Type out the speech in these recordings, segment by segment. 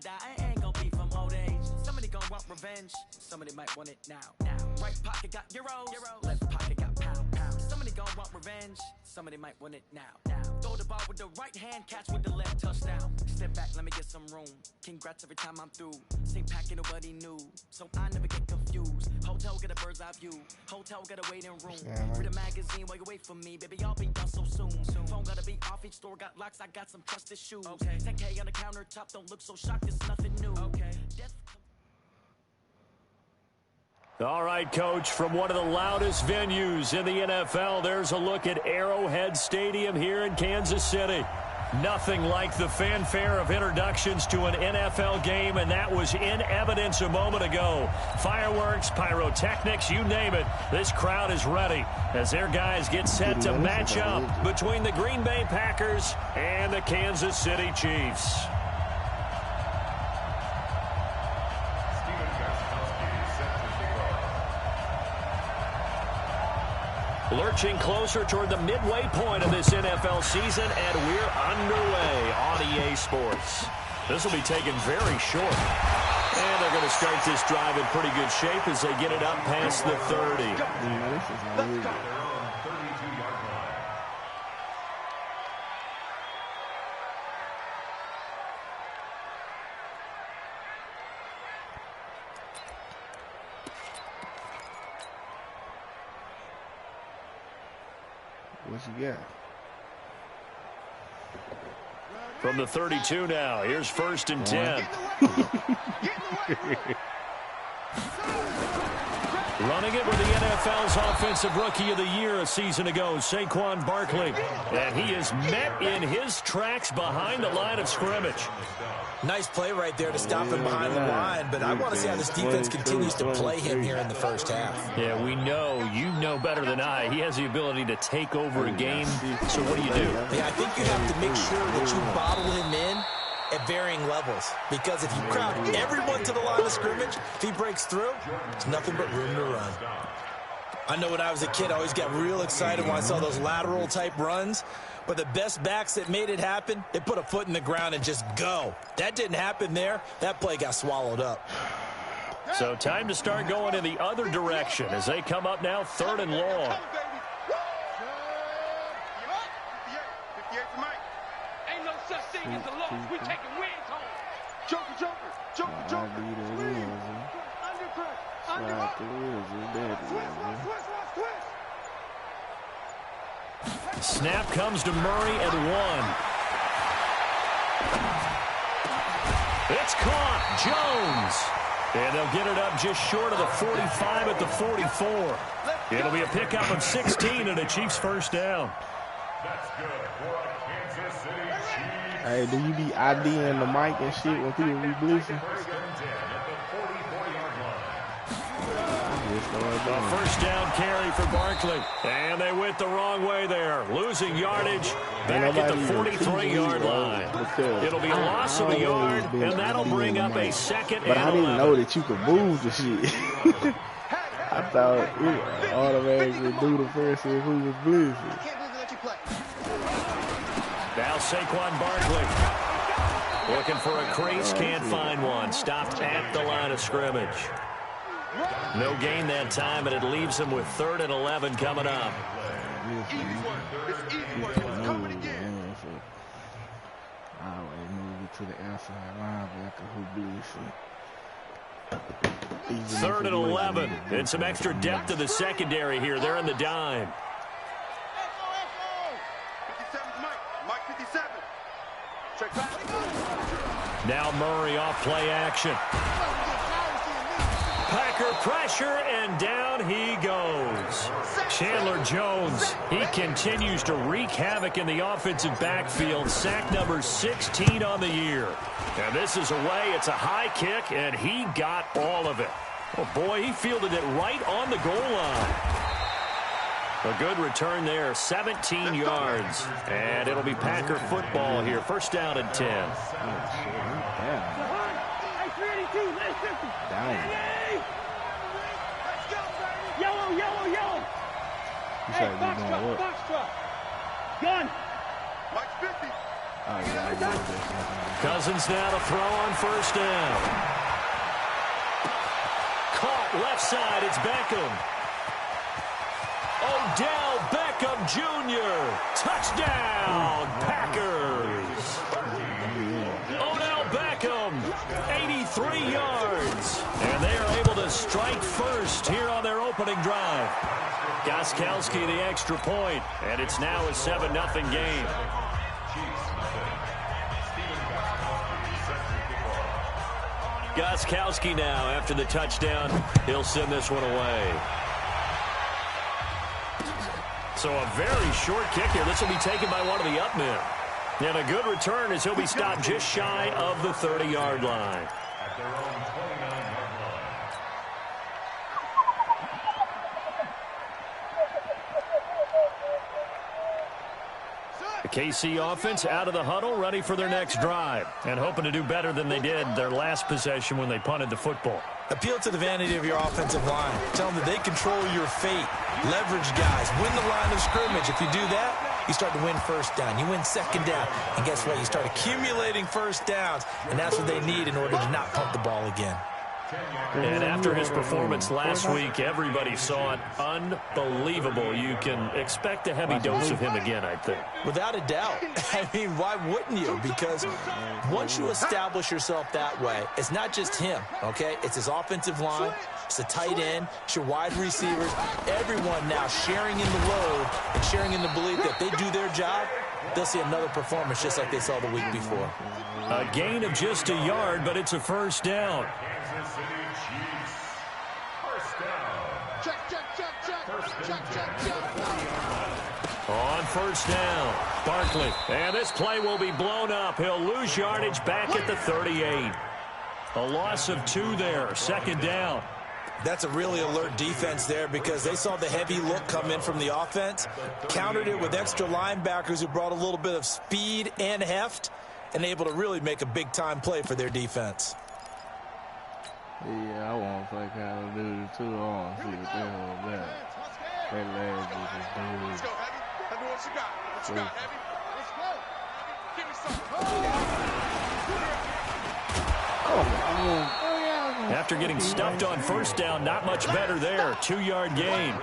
die, I ain't gonna be from old age. Somebody gonna want revenge, somebody might want it now. Right pocket got euros, left pocket got pound. Somebody gonna want revenge, somebody might want it now. Throw the ball with the right hand, catch with the left, touchdown. Step back, let me get some room. Congrats every time I'm through. Same packet, nobody knew, so I never get confused. Hotel get a bird's eye view. Hotel got a waiting room. Read a magazine while you wait for me, baby. I'll be done so soon. Phone gotta be off, each store got locks. I got some trusted shoes. 10K on the countertop, don't look so shocked. It's nothing new. All right, Coach, from one of the loudest venues in the NFL, there's a look at Arrowhead Stadium here in Kansas City. Nothing like the fanfare of introductions to an NFL game, and that was in evidence a moment ago. Fireworks, pyrotechnics, you name it. This crowd is ready as their guys get set to match up between the Green Bay Packers and the Kansas City Chiefs. Lurching closer toward the midway point of this NFL season, and we're underway on EA Sports. This will be taken very short. And they're going to start this drive in pretty good shape as they get it up past the 30. Let's go. What you got? From the 32 now, here's 1st and 10. Running it with the NFL's Offensive Rookie of the Year a season ago, Saquon Barkley. And he is met in his tracks behind the line of scrimmage. Nice play right there to stop him behind the line, but I want to see how this defense continues to play him here in the first half. Yeah, we know. You know better than I. He has the ability to take over a game. So what do you do? Yeah, I think you have to make sure that you bottle him in at varying levels, because if you crowd everyone to the line of scrimmage, if he breaks through, there's nothing but room to run. I know when I was a kid, I always got real excited when I saw those lateral type runs, but the best backs that made it happen, they put a foot in the ground and just go. That didn't happen there. That play got swallowed up. So time to start going in the other direction as they come up now 3rd and long. Ain't no such thing as a loss. We're taking wins home. Joker. Snap comes to Murray at 1. It's caught. Jones. And they'll get it up just short of the 45 at the 44. It'll be a pickup of 16 and a Chiefs first down. That's good for Kansas City Chiefs. Hey, do you be IDing the mic and shit when people be blitzing? A first down carry for Barkley. And they went the wrong way there. Losing yardage back at the 43-yard line. It'll be a loss of a yard, and that'll bring up a 2nd and 11. But I didn't know that you could move the shit. I thought it automatically do the person who was blitzing. Now Saquon Barkley looking for a crease, can't find one. Stopped at the line of scrimmage. No gain that time, and it leaves him with 3rd and 11 coming up. I always move it to the outside linebacker who blitzing. 3rd and 11, and some extra depth to the secondary here. They're in the dime. Now Murray off play action. Packer pressure, and down he goes. Chandler Jones, he continues to wreak havoc in the offensive backfield. Sack number 16 on the year. And this is away. It's a high kick, and he got all of it. Oh, boy, he fielded it right on the goal line. A good return there, 17 yards. And it'll be Packer football here. First down and 10. Hey, box truck. Gun. I Cousins now to throw on first down. Caught left side. It's Beckham. Odell Beckham Jr. Touchdown, Packers. Odell Beckham, 83 yards. And they are able to strike first here on their opening drive. Gostkowski the extra point, and it's now a 7-0 game. Gostkowski now after the touchdown. He'll send this one away. So a very short kick here. This will be taken by one of the up men. And a good return as he'll be stopped just shy of the 30-yard line. The KC offense out of the huddle, ready for their next drive, and hoping to do better than they did their last possession when they punted the football. Appeal to the vanity of your offensive line. Tell them that they control your fate. Leverage guys. Win the line of scrimmage. If you do that, you start to win first down. You win second down. And guess what? You start accumulating first downs, and that's what they need in order to not punt the ball again. And after his performance last week, everybody saw it. Unbelievable. You can expect a heavy dose of him again, I think. Without a doubt. I mean, why wouldn't you? Because once you establish yourself that way, it's not just him, okay? It's his offensive line, it's the tight end, it's your wide receivers, everyone now sharing in the load and sharing in the belief that if they do their job, they'll see another performance just like they saw the week before. A gain of just a yard, but it's a first down. On first down, Barkley. And this play will be blown up. He'll lose yardage back at the 38. A loss of 2 there, second down. That's a really alert defense there because they saw the heavy look come in from the offense, countered it with extra linebackers who brought a little bit of speed and heft, and able to really make a big-time play for their defense. Yeah, I want to play Call of Duty too. I want to see what the hell is that. That lad just is dude. Let's go, Heavy. Let me know what you got. What you got, Heavy? Let's go. Give me something. After getting stuffed on first down, not much better there. 2-yard gain.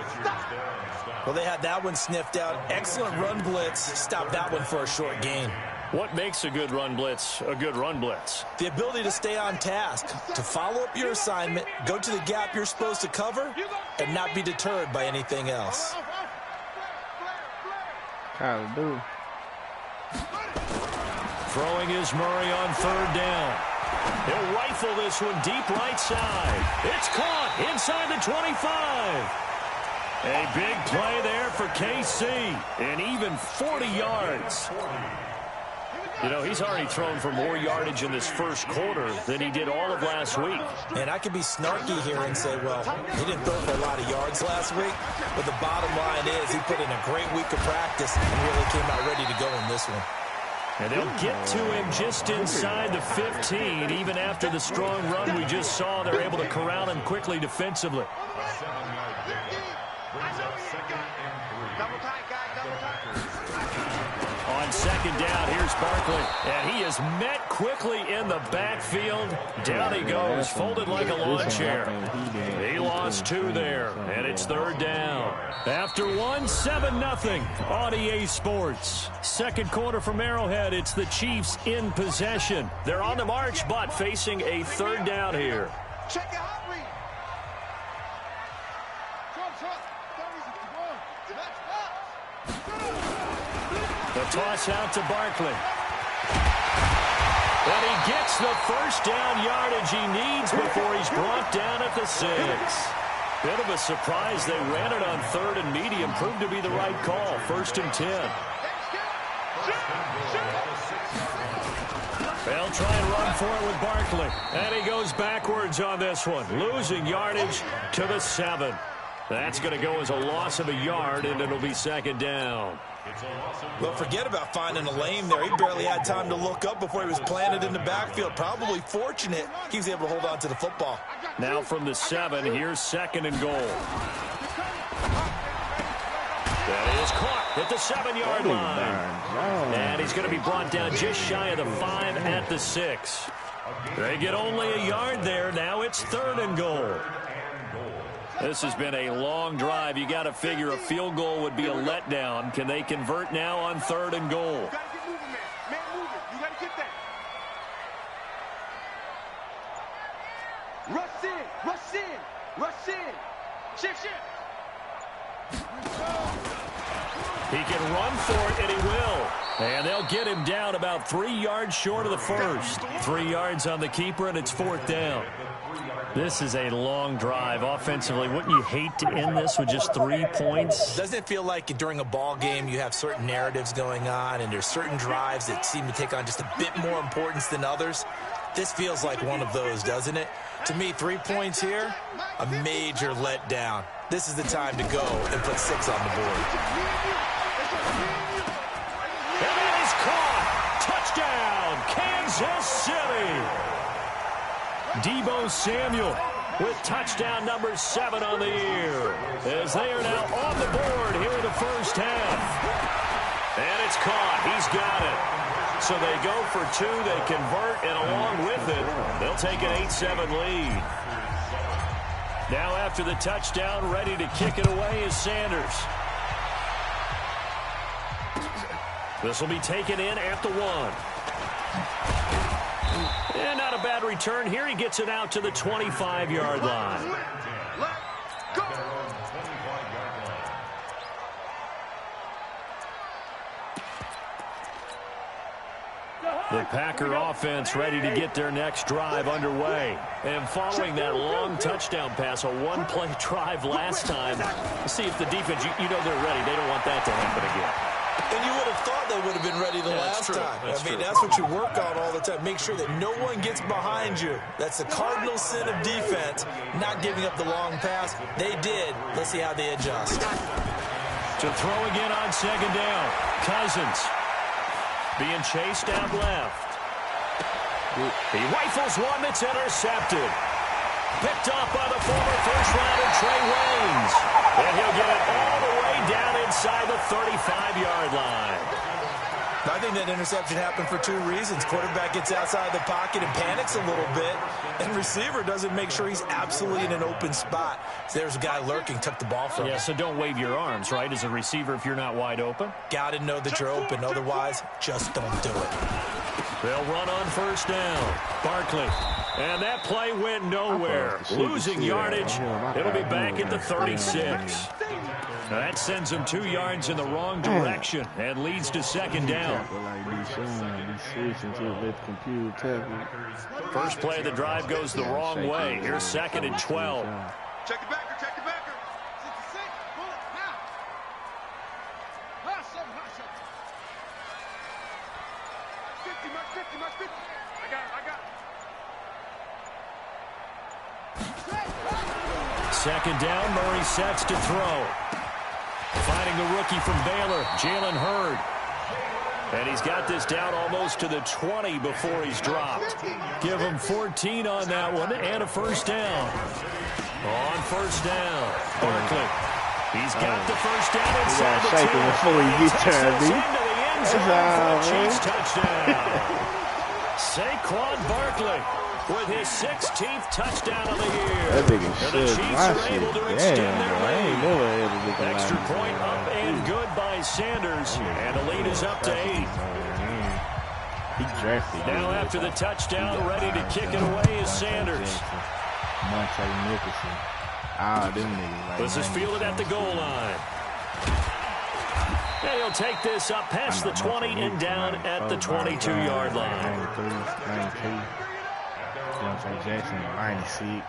Well, they had that one sniffed out. Excellent run blitz. Stopped that one for a short gain. What makes a good run blitz a good run blitz? The ability to stay on task, to follow up your assignment, go to the gap you're supposed to cover, and not be deterred by anything else. Call of Duty. Throwing is Murray on third down. He'll rifle this one deep right side. It's caught inside the 25. A big play there for KC, and even 40 yards. You know, he's already thrown for more yardage in this first quarter than he did all of last week. And I could be snarky here and say, well, he didn't throw for a lot of yards last week, but the bottom line is he put in a great week of practice and really came out ready to go in this one. And they'll get to him just inside the 15. Even after the strong run we just saw, they're able to corral him quickly defensively. On second down, here's Barkley. And he is met quickly in the backfield. Down he goes, folded like a lawn chair. He lost 2 there, and it's third down. After 1, 7-0 on EA Sports. Second quarter from Arrowhead, it's the Chiefs in possession. They're on the march, but facing a third down here. Check it out. The toss out to Barkley. And he gets the first down yardage he needs before he's brought down at the 6. Bit of a surprise. They ran it on third and medium. Proved to be the right call. 1st and 10. They'll try and run for it with Barkley. And he goes backwards on this one. Losing yardage to the 7. That's going to go as a loss of a yard, and it'll be second down. Well, forget about finding a lane there. He barely had time to look up before he was planted in the backfield. Probably fortunate he was able to hold on to the football. Now from the 7, here's 2nd and goal. That is caught at the 7-yard line. And he's going to be brought down just shy of the 5 at the 6. They get only a yard there. Now it's 3rd and goal. This has been a long drive. You got to figure a field goal would be a letdown. Can they convert now on 3rd and goal? You got to get moving, man. Man, moving. You got to get that. Rush in. Rush in. Rush in. Shift, shift. He can run for it, and he will. And they'll get him down about 3 yards short of the first. 3 yards on the keeper, and it's 4th down. This is a long drive offensively. Wouldn't you hate to end this with just 3 points? Doesn't it feel like during a ball game you have certain narratives going on and there's certain drives that seem to take on just a bit more importance than others? This feels like one of those, doesn't it? To me, 3 points here, a major letdown. This is the time to go and put 6 on the board. And it is caught. Touchdown, Kansas City. Deebo Samuel with touchdown number 7 on the year, as they are now on the board here in the first half. And it's caught. He's got it. So they go for 2. They convert, and along with it, they'll take an 8-7 lead. Now after the touchdown, ready to kick it away is Sanders. This will be taken in at the 1. And not a bad return here. He gets it out to the 25-yard line. The Packer offense ready to get their next drive underway. And following that long touchdown pass, a one-play drive last time, see if the defense, you know they're ready. They don't want that to happen again. And you would have thought they would have been ready the last time. That's what you work on all the time. Make sure that no one gets behind you. That's the cardinal sin of defense, not giving up the long pass. They did. Let's see how they adjust. To throw again on 2nd down. Cousins being chased out left. He rifles one that's intercepted. Picked up by the former first-rounder Trey Waynes. And he'll get it all the way down inside the 35-yard line. I think that interception happened for 2 reasons. Quarterback gets outside the pocket and panics a little bit, and receiver doesn't make sure he's absolutely in an open spot. So there's a guy lurking, took the ball from him. Yeah, so don't wave your arms, right, as a receiver if you're not wide open. Got to know that you're open. Otherwise, just don't do it. They'll run on 1st down. Barkley. And that play went nowhere. Losing yardage. It'll be back at the 36. Now that sends him 2 yards in the wrong direction and leads to 2nd down. First play of the drive goes the wrong way. Here's 2nd and 12. Check the backer, check the backer. 66, pull it, now. Hush him, hush him. 50, mark 50, mark 50. I got it. 2nd down, Murray sets to throw. Finding the rookie from Baylor, Jalen Hurd. And he's got this down almost to the 20 before he's dropped. Give him 14 on that one and a 1st down. On 1st down, Barkley. He's got the 1st down inside the 10. Before he gets turned, Into the end zone for a Chiefs touchdown. Saquon Barkley with his 16th touchdown of the year. That nigga and the Chiefs are able to extend their lead. Extra point up and good by Sanders. And the lead is up to 8. He drafted. Now after the touchdown, ready to kick it away is Sanders. Monte Nicholson. Them niggas. This is fielded at the goal line. And he'll take this up past the 20 and down at the 22-yard line. 92. Deontay Jackson, 96.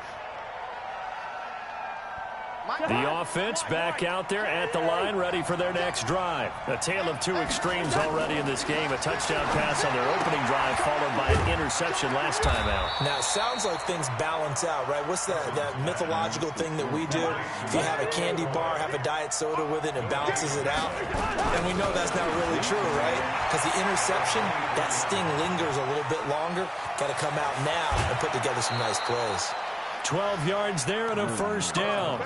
The offense back out there at the line, ready for their next drive. A tale of 2 extremes already in this game. A touchdown pass on their opening drive, followed by an interception last time out. Now, it sounds like things balance out, right? What's that mythological thing that we do? If you have a candy bar, have a diet soda with it, it balances it out. And we know that's not really true, right? Because the interception, that sting lingers a little bit longer. Got to come out now and put together some nice plays. 12 yards there and a first down.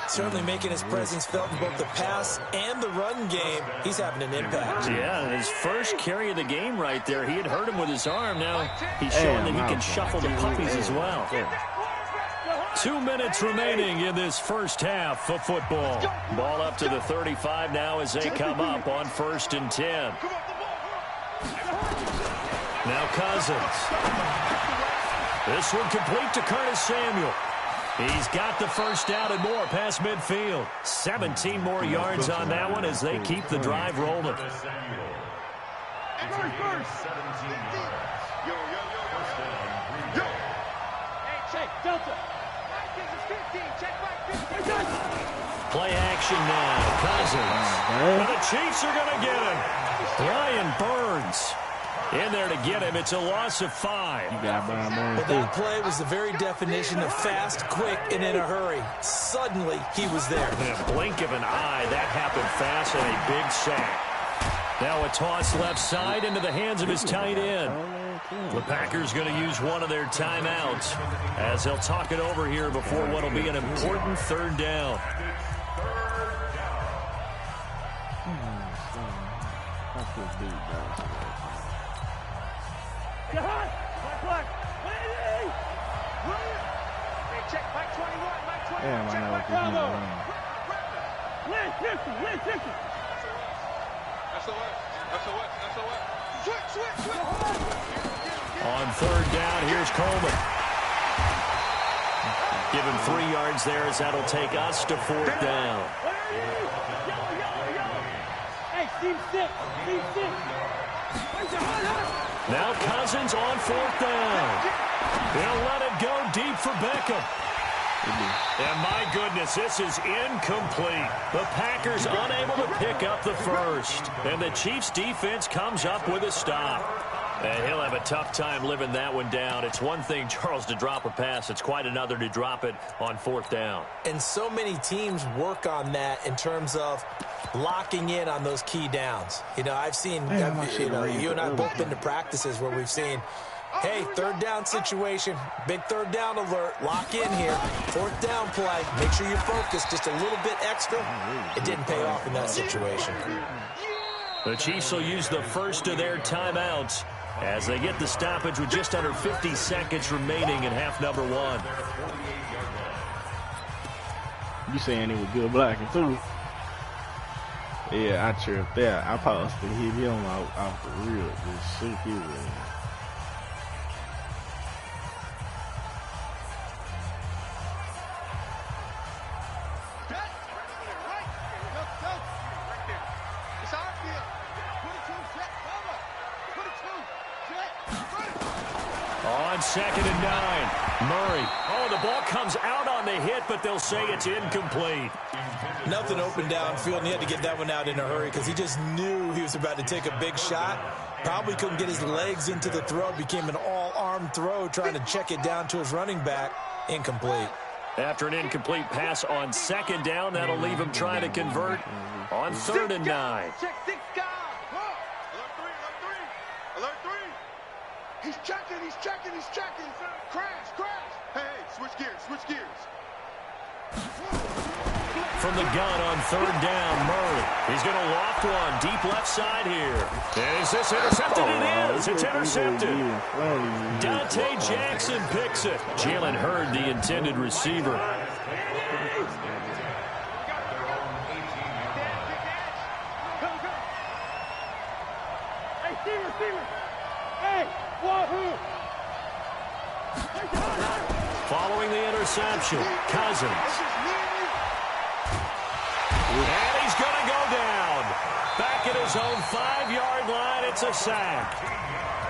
Certainly making his presence felt in both the pass and the run game. He's having an impact. Yeah, his first carry of the game right there. He had hurt him with his arm. Now he's showing that he can shuffle the puppies as well. 2 minutes remaining in this first half of football. Ball up to the 35 now as they come up on 1st and 10. Now Cousins. This one complete to Curtis Samuel. He's got the first down and more past midfield. 17 more yards on that one as they keep the drive rolling. Play action now. Cousins. And the Chiefs are going to get him. Brian Burns in there to get him. It's a loss of 5. You got Brian Burns. But that play was the very definition of fast, quick, and in a hurry. Suddenly, he was there. In a blink of an eye, that happened fast and a big sack. Now a toss left side into the hands of his tight end. The Packers going to use one of their timeouts as they'll talk it over here before what will be an important 3rd down. On 3rd down, here's Coleman. Give him 3 yards there as that'll take us to 4th down. Now Cousins on 4th down. They'll let it go deep for Beckham. And my goodness, this is incomplete. The Packers unable to pick up the first. And the Chiefs defense comes up with a stop. And he'll have a tough time living that one down. It's one thing, Charles, to drop a pass. It's quite another to drop it on 4th down. And so many teams work on that in terms of locking in on those key downs. You know, I've seen, you and I have both been to practices where we've seen, hey, 3rd down situation, big 3rd down alert, lock in here, 4th down play, make sure you're focused just a little bit extra. It didn't pay off in that situation. The Chiefs will use the first of their timeouts as they get the stoppage with just under 50 seconds remaining in half number 1. You saying it was good blocking too? Yeah, I tripped there. I possibly hit him off the rib. Just shoot his ass. On 2nd and 9, Murray. Oh, the ball comes out on the hit, but they'll say it's incomplete. Nothing open downfield, and he had to get that one out in a hurry because he just knew he was about to take a big shot. Probably couldn't get his legs into the throw. Became an all-arm throw, trying to check it down to his running back. Incomplete. After an incomplete pass on 2nd down, that'll leave him trying to convert on 3rd and 9. Check 6 guys. Alert 3. He's checking. Crash. Hey, switch gears. From the gun on 3rd down, Murray. He's going to loft one deep left side here. Is this intercepted? It is. It's intercepted. Dante Jackson picks it. Jalen Hurd, the intended receiver. Following the interception, Cousins. And he's going to go down. Back at his own 5-yard line, it's a sack.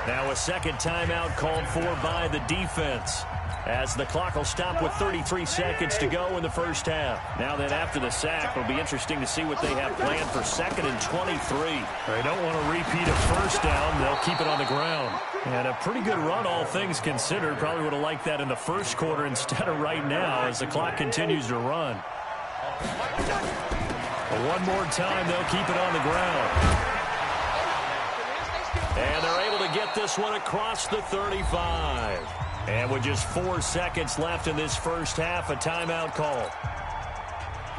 Now a second timeout called for by the defense, as the clock will stop with 33 seconds to go in the first half. Now then, after the sack, it'll be interesting to see what they have planned for 2nd and 23. They don't want to repeat a first down. They'll keep it on the ground. And a pretty good run, all things considered. Probably would have liked that in the first quarter instead of right now as the clock continues to run. But one more time, they'll keep it on the ground. And they're able to get this one across the 35. And with just 4 seconds left in this first half, a timeout call.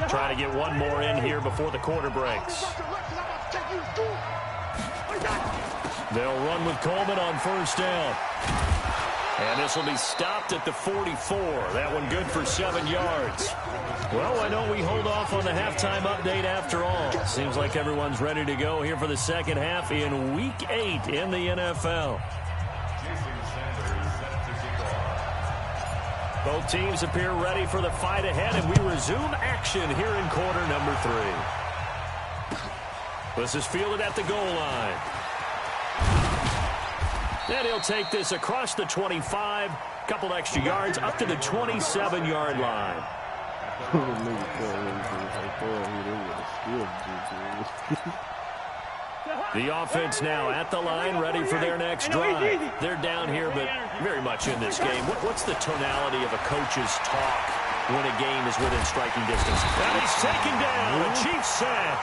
Trying to get one more in here before the quarter breaks. They'll run with Coleman on first down. And this will be stopped at the 44. That one good for 7 yards. Well, why don't we hold off on the halftime update after all? Seems like everyone's ready to go here for the second half in Week 8 in the NFL. Both teams appear ready for the fight ahead, and we resume action here in quarter number 3. This is fielded at the goal line. And he'll take this across the 25, couple extra yards, up to the 27-yard line. The offense now at the line, ready for their next drive. They're down here, but very much in this game. What's the tonality of a coach's talk when a game is within striking distance? And he's taken down. A Chiefs sack.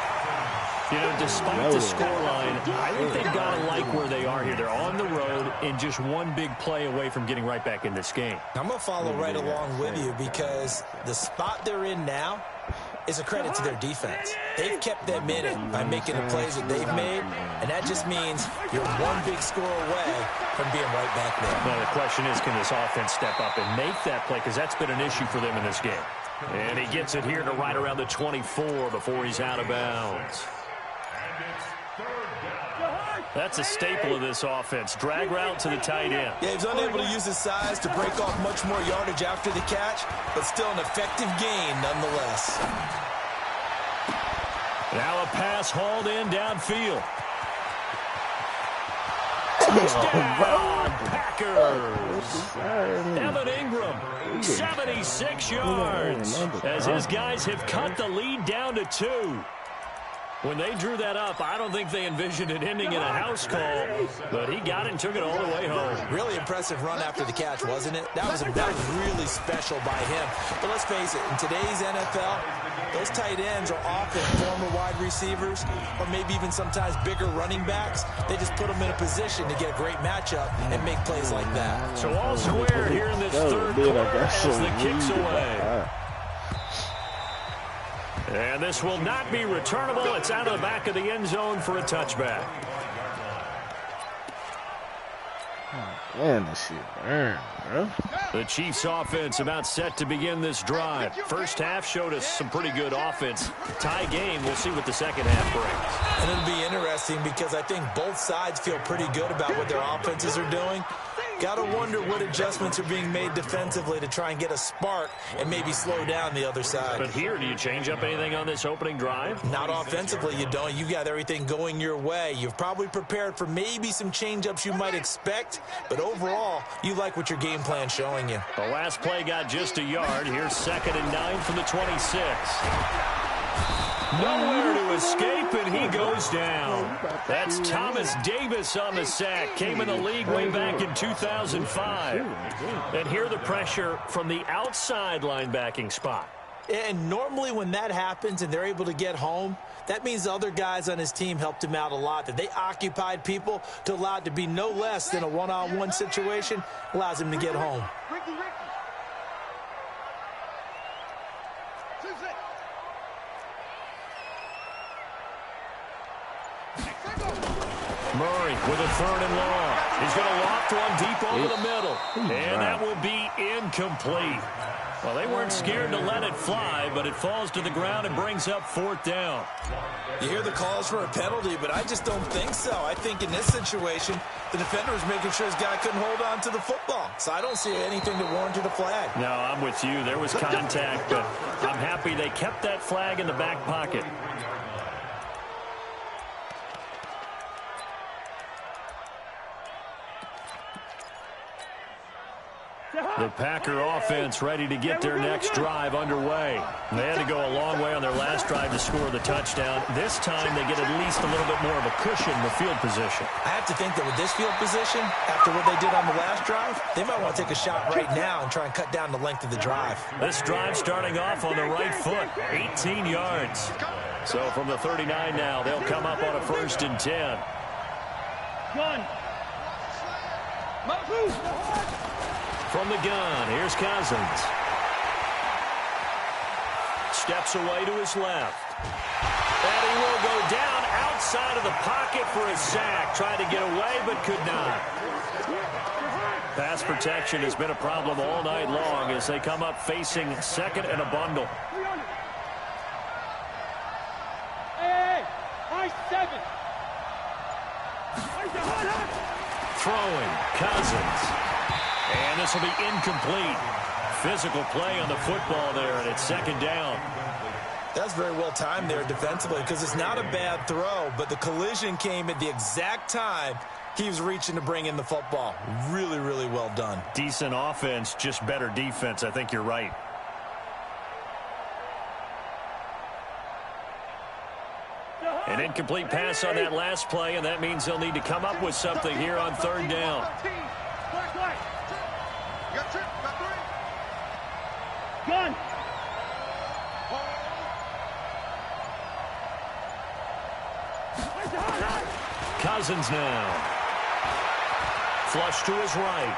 You know, despite the scoreline, I think they've got to like where they are here. They're on the road and just one big play away from getting right back in this game. I'm going to follow right along with you because the spot they're in now is a credit to their defense. They've kept them in it by making the plays that they've made, and that just means you're one big score away from being right back there. Now, the question is, can this offense step up and make that play? Because that's been an issue for them in this game. And he gets it here to right around the 24 before he's out of bounds. That's a staple of this offense. Drag route to the tight end. Yeah, he's unable to use his size to break off much more yardage after the catch, but still an effective gain nonetheless. Now a pass hauled in downfield. Touchdown, Packers! Evan Ingram, 76 yards, as his guys have cut the lead down to 2. When they drew that up, I don't think they envisioned it ending in a house call, but he got it and took it all the way home. Really impressive run after the catch, wasn't it? That was really special by him. But let's face it, in today's NFL, those tight ends are often former wide receivers or maybe even sometimes bigger running backs. They just put them in a position to get a great matchup and make plays like that. So all square here in this third quarter as the kick's away. And this will not be returnable. It's out of the back of the end zone for a touchback. Man, this shit burn, bro. The Chiefs offense about set to begin this drive. First half showed us some pretty good offense. Tie game, we'll see what the second half brings. And it'll be interesting because I think both sides feel pretty good about what their offenses are doing. Got to wonder what adjustments are being made defensively to try and get a spark and maybe slow down the other side. But here, do you change up anything on this opening drive? Not offensively, you don't. You got everything going your way. You've probably prepared for maybe some change-ups you might expect, but overall, you like what your game plan's showing you. The last play got just a yard. Here's 2nd and 9 from the 26. Nowhere to escape, and he goes down. That's Thomas Davis on the sack. Came in the league way back in 2005. And here the pressure from the outside linebacking spot. And normally when that happens and they're able to get home, that means the other guys on his team helped him out a lot. That they occupied people to allow it to be no less than a one-on-one situation allows him to get home. Murray with a 3rd and long. He's going to loft one deep over the middle. And that will be incomplete. Well, they weren't scared to let it fly, but it falls to the ground and brings up 4th down. You hear the calls for a penalty, but I just don't think so. I think in this situation, the defender was making sure his guy couldn't hold on to the football. So I don't see anything that warranted a flag. No, I'm with you. There was contact, but I'm happy they kept that flag in the back pocket. The Packer offense ready to get their next drive underway. They had to go a long way on their last drive to score the touchdown. This time they get at least a little bit more of a cushion with field position. I have to think that with this field position, after what they did on the last drive, they might want to take a shot right now and try and cut down the length of the drive. This drive starting off on the right foot, 18 yards. So from the 39 now, they'll come up on a 1st and 10. From the gun, here's Cousins. Steps away to his left. And he will go down outside of the pocket for a sack. Tried to get away, but could not. Pass protection has been a problem all night long as they come up facing second and a bundle. Hey, high 7. Throwing, Cousins. And this will be incomplete. Physical play on the football there, and it's second down. That's very well timed there defensively because it's not a bad throw, but the collision came at the exact time he was reaching to bring in the football. Really, really well done. Decent offense, just better defense. I think you're right. An incomplete pass on that last play, and that means they'll need to come up with something here on third down. Gun. Cousins now. Flush to his right.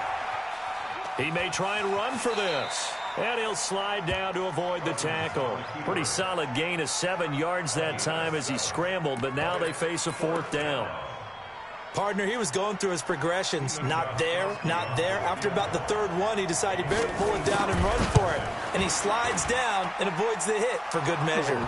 He may try and run for this. And he'll slide down to avoid the tackle. Pretty solid gain of 7 yards that time as he scrambled, but now they face a fourth down. Partner, he was going through his progressions. Not there, not there. After about the third one, he decided he better pull it down and run for it. And he slides down and avoids the hit for good measure.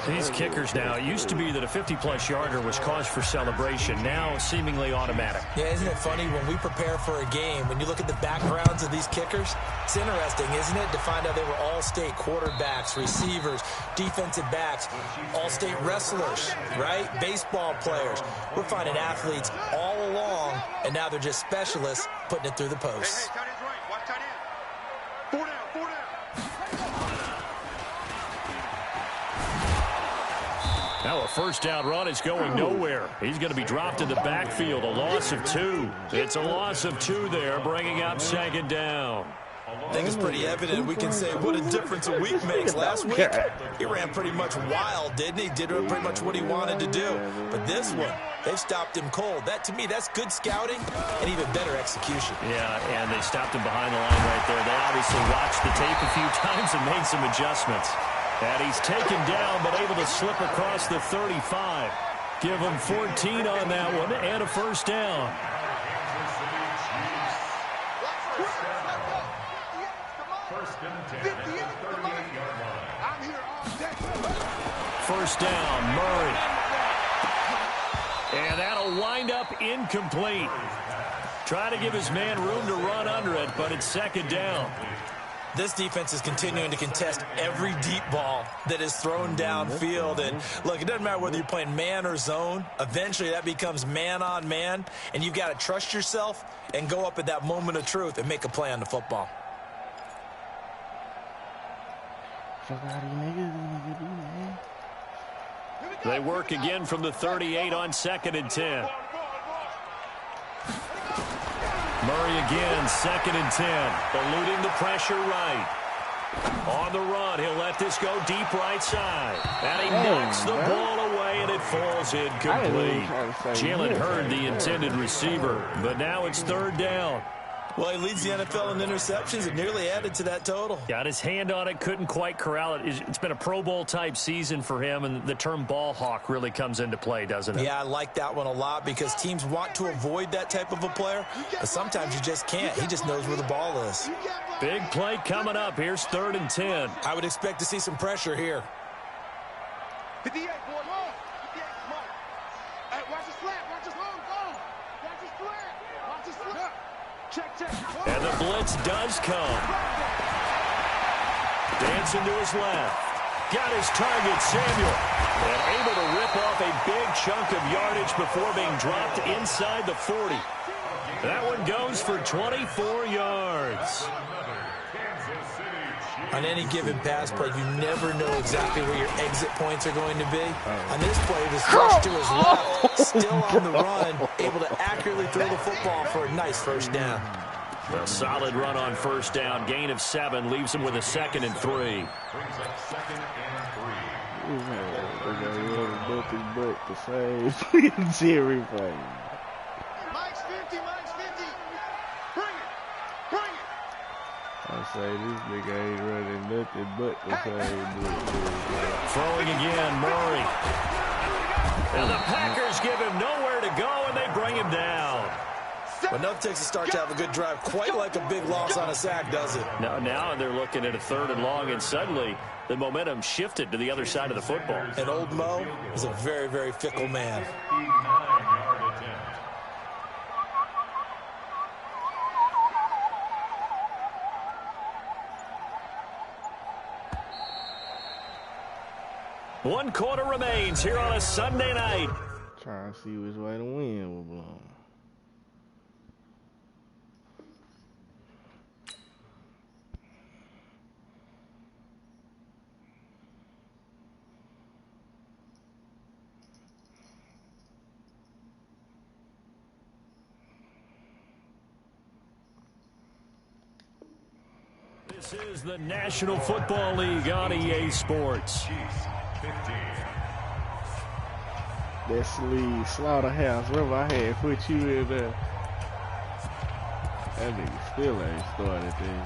These kickers now, it used to be that a 50-plus yarder was cause for celebration. Now, seemingly automatic. Yeah, isn't it funny when we prepare for a game, when you look at the backgrounds of these kickers, it's interesting, isn't it, to find out they were all-state quarterbacks, receivers, defensive backs, all-state wrestlers, right? Baseball players. We're finding athletes all along, and now they're just specialists putting it through the posts. Hey, tight end's right. Watch tight end. 4 down, 4 down. Now a first down run is going nowhere. He's going to be dropped in the backfield. A loss of 2. It's a loss of 2 there, bringing up second down. I think it's pretty evident. We can say what a difference a week makes. Last week, he ran pretty much wild, didn't he? Did pretty much what he wanted to do. But this one, they've stopped him cold. That, to me, that's good scouting and even better execution. Yeah, and they stopped him behind the line right there. They obviously watched the tape a few times and made some adjustments. And he's taken down, but able to slip across the 35. Give him 14 on that one and a first down. First down, Murray. And that'll wind up incomplete. Trying to give his man room to run under it, but it's second down. This defense is continuing to contest every deep ball that is thrown downfield. And, look, it doesn't matter whether you're playing man or zone. Eventually, that becomes man-on-man, and you've got to trust yourself and go up at that moment of truth and make a play on the football. They work again from the 38 on 2nd and 10. Murray again, 2nd and 10. Eluding the pressure right. On the run, he'll let this go deep right side. And he knocks the ball away, and it falls incomplete. Jalen Hurd, the intended receiver, but now it's third down. Well, he leads the NFL in interceptions and nearly added to that total. Got his hand on it, couldn't quite corral it. It's been a Pro Bowl-type season for him, and the term ball hawk really comes into play, doesn't it? Yeah, I like that one a lot because teams want to avoid that type of a player, but sometimes you just can't. He just knows where the ball is. Big play coming up. Here's 3rd and 10. I would expect to see some pressure here. 58, boy. 58, come on. Hey, watch the slant. Watch his long ball. Watch his slant. Watch his slant. Check, check. And the blitz does come. Dancing to his left. Got his target, Samuel. And able to rip off a big chunk of yardage before being dropped inside the 40. That one goes for 24 yards. On any given pass play, you never know exactly where your exit points are going to be. On this play, it was flushed to his left, still on the run, able to accurately throw the football for a nice first down. A solid run on first down. Gain of 7 leaves him with a 2nd and 3. Jerry playing. Mike's 50, Mike's 50. I say this nigga ain't running nothing but the same blitz. Throwing again, Murray. And the Packers give him nowhere to go, and they bring him down. Enough takes a start to have a good drive, quite like a big loss on a sack, does it? Now they're looking at a 3rd and long, and suddenly the momentum shifted to the other side of the football. And old Mo is a very, very fickle man. One quarter remains here on a Sunday night. Trying to see which way the wind will blow. This is the National Football League on EA Sports. That's Lee Slaughterhouse. Remember, I had put you in there. That nigga still ain't started that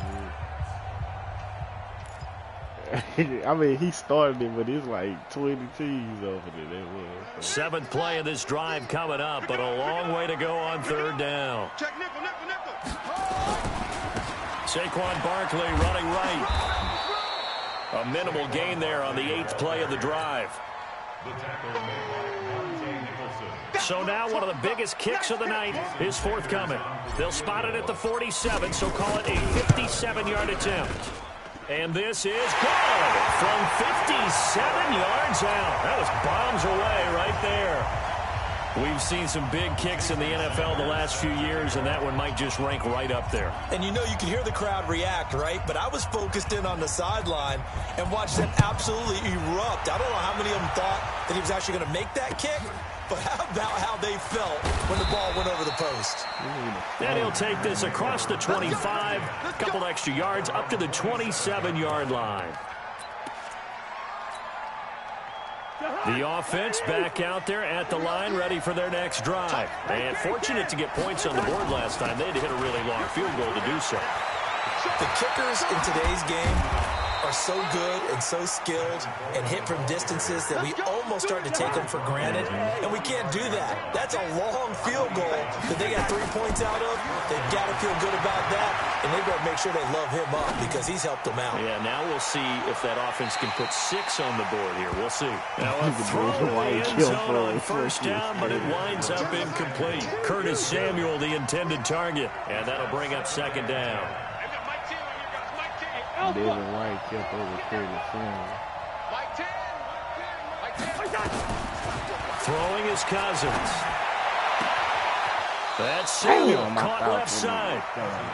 shit. I mean, he started it, but it's like 20 teams over there. That was. 7th play of this drive coming up, but a long way to go on 3rd down. Check nickel, nickel, nickel. Saquon Barkley running right. A minimal gain there on the 8th play of the drive. So now one of the biggest kicks of the night is forthcoming. They'll spot it at the 47, so call it a 57-yard attempt. And this is good from 57 yards out. That was bombs away right there. We've seen some big kicks in the NFL the last few years, and that one might just rank right up there. And you know, you can hear the crowd react, right? But I was focused in on the sideline and watched them absolutely erupt. I don't know how many of them thought that he was actually going to make that kick, but how about how they felt when the ball went over the post? And he'll take this across the 25, a couple extra yards, up to the 27-yard line. The offense back out there at the line, ready for their next drive. And fortunate to get points on the board last time. They had to hit a really long field goal to do so. The kickers in today's game are so good and so skilled and hit from distances that we almost start to take them for granted, and we can't do that. That's a long field goal that they got 3 points out of. They've got to feel good about that, and they've got to make sure they love him up because he's helped them out. Yeah, now we'll see if that offense can put 6 on the board here. We'll see. Now a throw to the end zone on 1st down, but it winds up incomplete. Curtis Samuel, the intended target, and that'll bring up 2nd down. David White kept over Curtis Samuel. Throwing is Cousins. That's Samuel caught left side.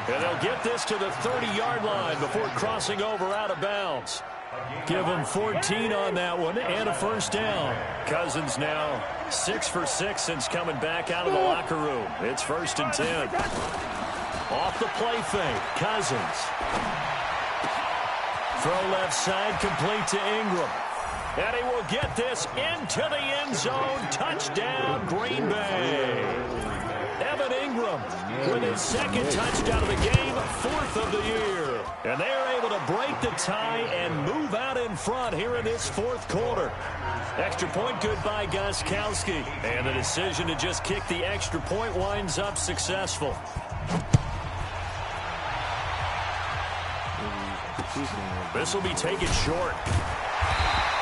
And they'll get this to the 30-yard line before crossing over out of bounds. Give him 14 on that one and a 1st down. Cousins now 6 for 6 since coming back out of the locker room. It's 1st and 10. Off the play fake, Cousins. Throw left side, complete to Ingram. And he will get this into the end zone. Touchdown, Green Bay. Evan Ingram with his 2nd touchdown of the game, 4th of the year. And they are able to break the tie and move out in front here in this 4th quarter. Extra point good by Gostkowski. And the decision to just kick the extra point winds up successful. This will be taken short.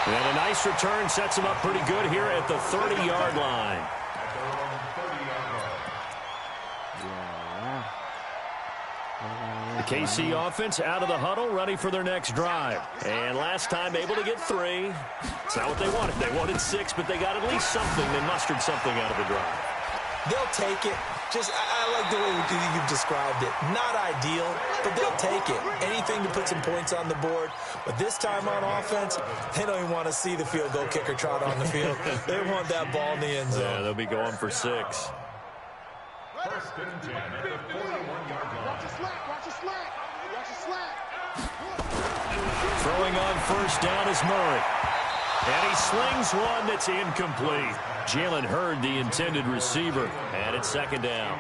And a nice return sets him up pretty good here at the 30-yard line. The KC offense out of the huddle, ready for their next drive. And last time able to get 3. It's not what they wanted. They wanted 6, but they got at least something. They mustered something out of the drive. They'll take it. I like the way you've described it. Not ideal, but they'll take it. Anything to put some points on the board. But this time on offense, they don't even want to see the field goal kicker trot on the field. They want that ball in the end zone. Yeah, they'll be going for 6. 1st and 10 at the 41-yard line. Watch your slack, watch your slack. Watch your slack. Throwing on 1st down is Murray. And he slings one that's incomplete. Jalen Hurd, the intended receiver, and it's 2nd down.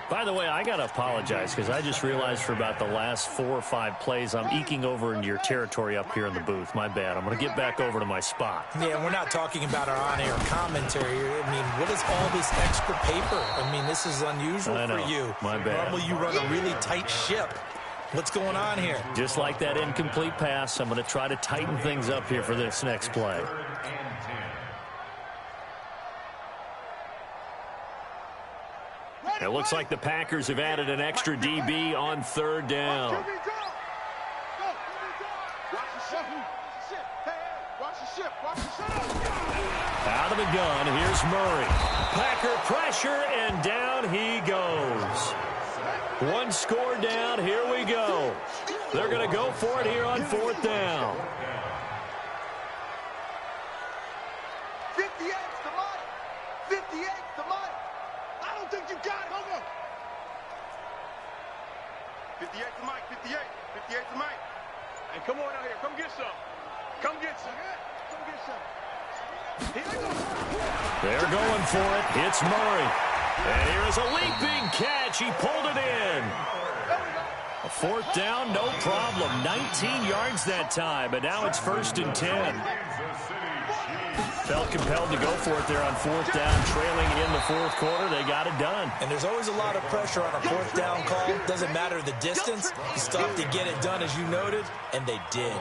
By the way, I got to apologize because I just realized for about the last 4 or 5 plays, I'm eking over into your territory up here in the booth. My bad. I'm going to get back over to my spot. Yeah, we're not talking about our on-air commentary. I mean, what is all this extra paper? I mean, this is unusual for you. My bad. Normally you run a really tight ship. What's going on here? Just like that incomplete pass, I'm going to try to tighten things up here for this next play. It looks like the Packers have added an extra DB on 3rd down. Out of the gun, here's Murray. Packer pressure, and down he goes. 1 score down, here we go. They're going to go for it here on 4th down. 58's the money. 58's the money. I don't think you got it. Hold on. 58's the mic. 58's the mic. Hey, come on out here. Come get some. Come get some. Come get some. They're going for it. It's Murray. And here is a leaping catch. He pulled it in. A 4th down, no problem. 19 yards that time, but now it's 1st and 10. Felt compelled to go for it there on 4th down, trailing in the 4th quarter. They got it done. And there's always a lot of pressure on a 4th down call. Doesn't matter the distance. You still have to get it done, as you noted, and they did.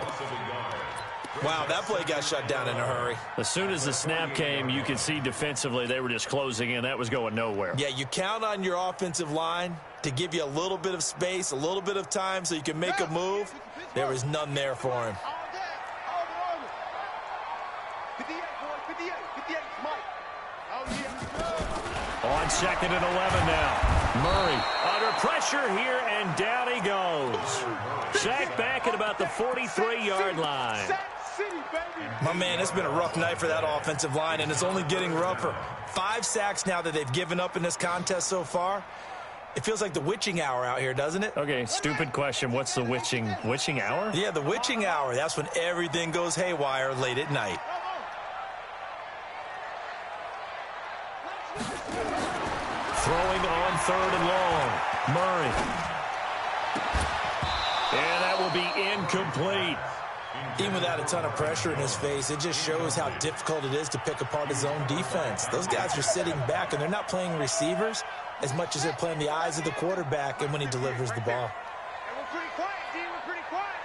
Wow, that play got shut down in a hurry. As soon as the snap came, you could see defensively they were just closing in. That was going nowhere. Yeah, you count on your offensive line to give you a little bit of space, a little bit of time so you can make a move. There was none there for him. 58, boy. 58's Mike. Oh, yeah. On 2nd and 11 now. Murray under pressure here, and down he goes. Sacked back at about the 43-yard line. My man, it's been a rough night for that offensive line, and it's only getting rougher. 5 sacks now that they've given up in this contest so far. It feels like the witching hour out here, doesn't it? Okay, stupid question. What's the witching hour? Yeah, the witching hour. That's when everything goes haywire late at night. Throwing on 3rd and long. Murray. And that will be incomplete. Even without a ton of pressure in his face, it just shows how difficult it is to pick apart his own defense. Those guys are sitting back, and they're not playing receivers as much as they're playing the eyes of the quarterback and when he delivers the ball. And we're pretty quiet, D. We're pretty quiet.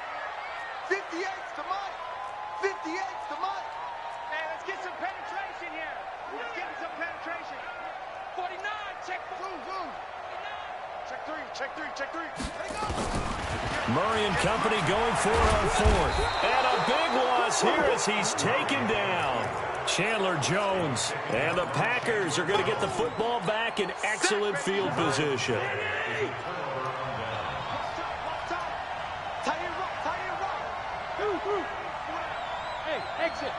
58's the money. 58's the money. Hey, let's get some penetration here. Let's get some penetration. 49, check 4. Zoom. Check 3, check 3, check 3. There you go. Murray and company going for it on 4th. And a big loss here as he's taken down. Chandler Jones. And the Packers are going to get the football back in excellent field position. Hey, exit.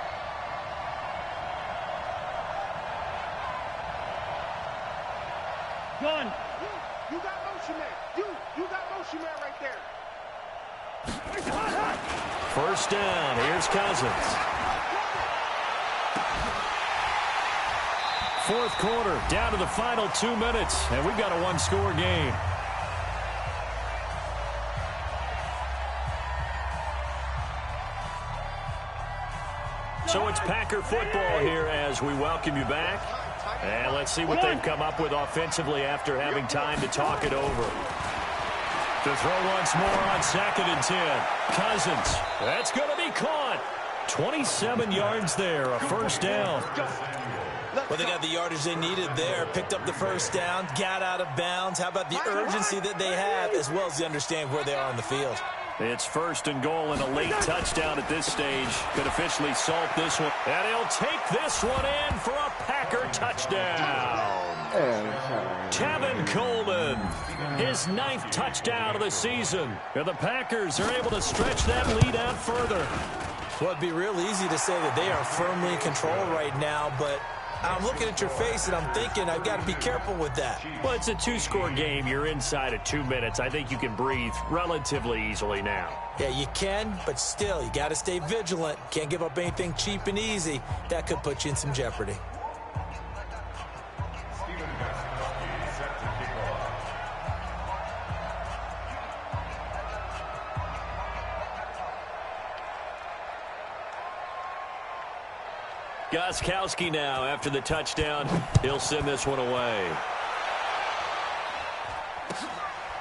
Gun. You got motion man. You got motion man right there. 1st down. Here's Cousins. 4th quarter, down to the final 2 minutes, and we've got a 1-score game. So it's Packer football here as we welcome you back. And let's see what they've come up with offensively after having time to talk it over. To throw once more on 2nd and 10. Cousins. That's going to be caught. 27 yards there, a 1st down. Well, they got the yardage they needed there, picked up the 1st down, got out of bounds. How about the urgency that they have, as well as they understand where they are on the field? It's 1st and goal and a late touchdown at this stage. Could officially salt this one. And he'll take this one in for a Packer touchdown. Tevin Coleman, his 9th touchdown of the season. And the Packers are able to stretch that lead out further. Well, it'd be real easy to say that they are firmly in control right now, but I'm looking at your face and I'm thinking I've got to be careful with that. Well, it's a 2-score game. You're inside of 2 minutes. I think you can breathe relatively easily now. Yeah, you can, but still, you got to stay vigilant. Can't give up anything cheap and easy. That could put you in some jeopardy. Gostkowski now after the touchdown. He'll send this one away.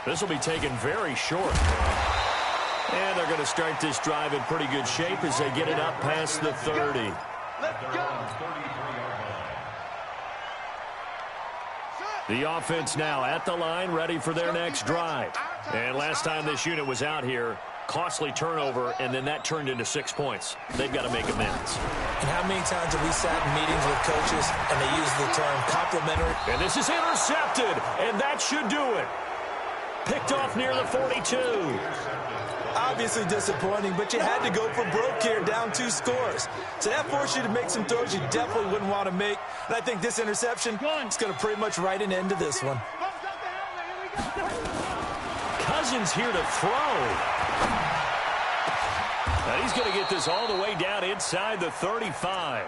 This will be taken very short. And they're going to start this drive in pretty good shape as they get it up past the 30. Let's go. The offense now at the line, ready for their next drive. And last time this unit was out here, costly turnover, and then that turned into 6 points. They've got to make amends. And how many times have we sat in meetings with coaches and they use the term complimentary? And this is intercepted, and that should do it. Picked off near the 42. Obviously disappointing, but you had to go for broke here, down 2 scores. So that forced you to make some throws you definitely wouldn't want to make. And I think this interception is going to pretty much write an end to this one. Cousins here to throw. And he's going to get this all the way down inside the 35.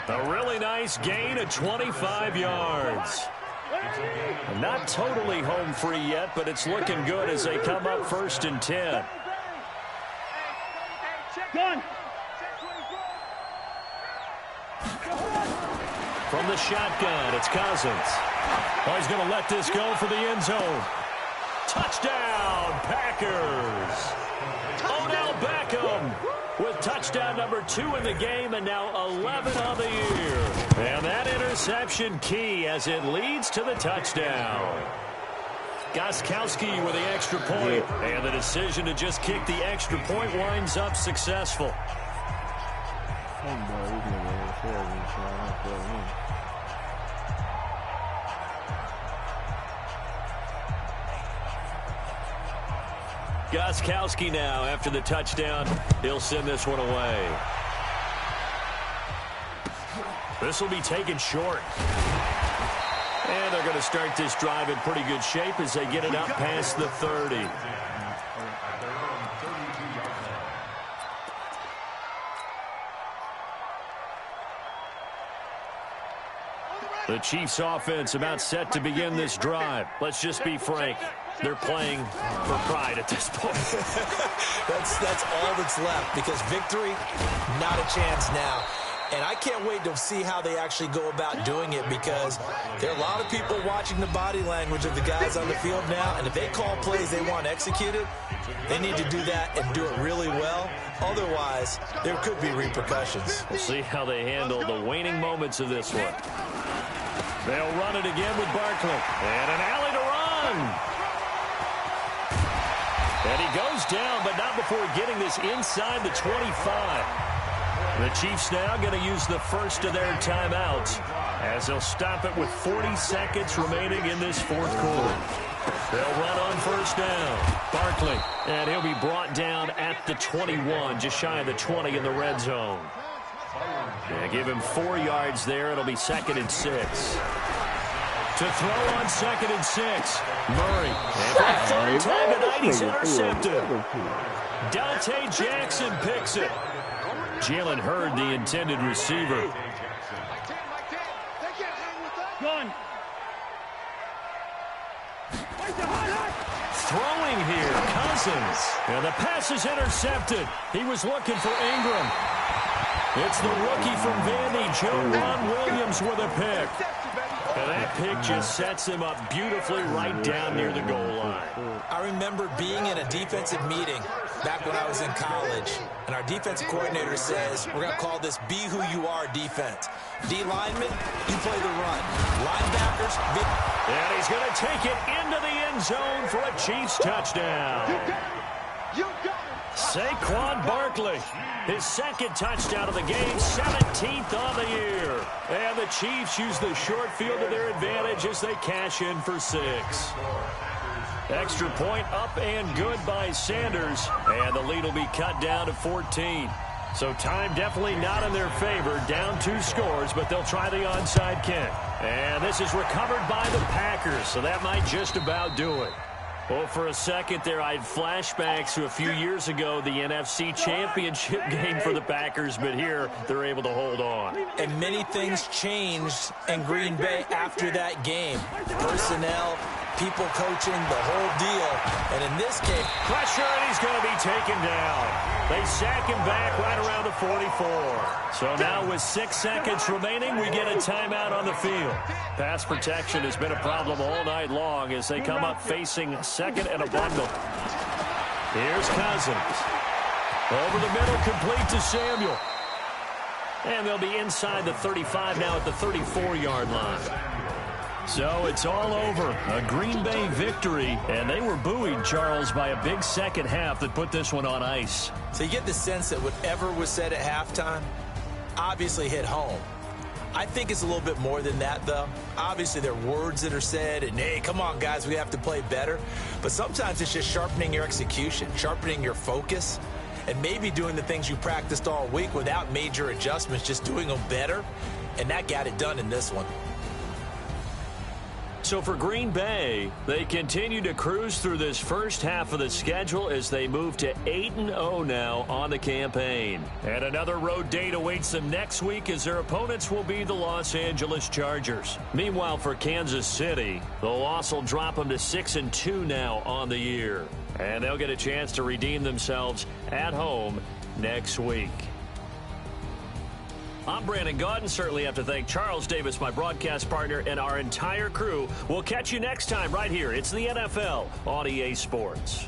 A really nice gain of 25 yards. Not totally home free yet, but it's looking good as they come up 1st and 10. From the shotgun, it's Cousins. Oh, he's going to let this go for the end zone. Touchdown, Packers. Odell Beckham with touchdown number 2 in the game and now 11 on the year. And that interception key as it leads to the touchdown. Gostkowski with the extra point, and the decision to just kick the extra point winds up successful. Gostkowski now after the touchdown. He'll send this one away. This will be taken short. And they're going to start this drive in pretty good shape as they get it up past the 30. The Chiefs offense about set to begin this drive. Let's just be frank. They're playing for pride at this point. That's all that's left, because victory, not a chance now. And I can't wait to see how they actually go about doing it, because there are a lot of people watching the body language of the guys on the field now, and if they call plays they want executed, they need to do that and do it really well. Otherwise, there could be repercussions. We'll see how they handle the waning moments of this one. They'll run it again with Barkley. And an alley to run. And he goes down, but not before getting this inside the 25. The Chiefs now going to use the first of their timeouts as they'll stop it with 40 seconds remaining in this 4th quarter. They'll run on 1st down. Barkley, and he'll be brought down at the 21, just shy of the 20 in the red zone. Yeah, give him 4 yards there. It'll be 2nd and 6. To throw on 2nd and 6. Murray. And for the 3rd time tonight, he's intercepted. Dante Jackson picks it. Jalen Hurd, the intended receiver. Gun. Throwing here, Cousins. And the pass is intercepted. He was looking for Ingram. It's the rookie from Vandy, Joe Williams, with a pick. And that pick just sets him up beautifully right down near the goal line. I remember being in a defensive meeting back when I was in college, and our defensive coordinator says, we're going to call this Be Who You Are defense. D linemen, you play the run. Linebackers, and he's going to take it into the end zone for a Chiefs touchdown. You got it. Saquon Barkley, his 2nd touchdown of the game, 17th on the year. And the Chiefs use the short field to their advantage as they cash in for 6. Extra point up and good by Sanders, and the lead will be cut down to 14. So time definitely not in their favor, down 2 scores, but they'll try the onside kick. And this is recovered by the Packers, so that might just about do it. Well, for a second there, I had flashbacks to a few years ago, the NFC Championship game for the Packers, but here they're able to hold on. And many things changed in Green Bay after that game. Personnel, people coaching, the whole deal. And in this case, pressure, and he's going to be taken down. They sack him back right around the 44. So now with 6 seconds remaining, we get a timeout on the field. Pass protection has been a problem all night long as they come up facing second and a bundle. Here's Cousins. Over the middle, complete to Samuel. And they'll be inside the 35 now at the 34-yard line. So it's all over. A Green Bay victory, and they were buoyed, Charles, by a big second half that put this one on ice. So you get the sense that whatever was said at halftime obviously hit home. I think it's a little bit more than that, though. Obviously, there are words that are said, and, hey, come on, guys, we have to play better. But sometimes it's just sharpening your execution, sharpening your focus, and maybe doing the things you practiced all week without major adjustments, just doing them better. And that got it done in this one. So for Green Bay, they continue to cruise through this first half of the schedule as they move to 8-0 now on the campaign. And another road date awaits them next week as their opponents will be the Los Angeles Chargers. Meanwhile, for Kansas City, the loss will drop them to 6-2 now on the year. And they'll get a chance to redeem themselves at home next week. I'm Brandon Gaudin. Certainly have to thank Charles Davis, my broadcast partner, and our entire crew. We'll catch you next time right here. It's the NFL on EA Sports.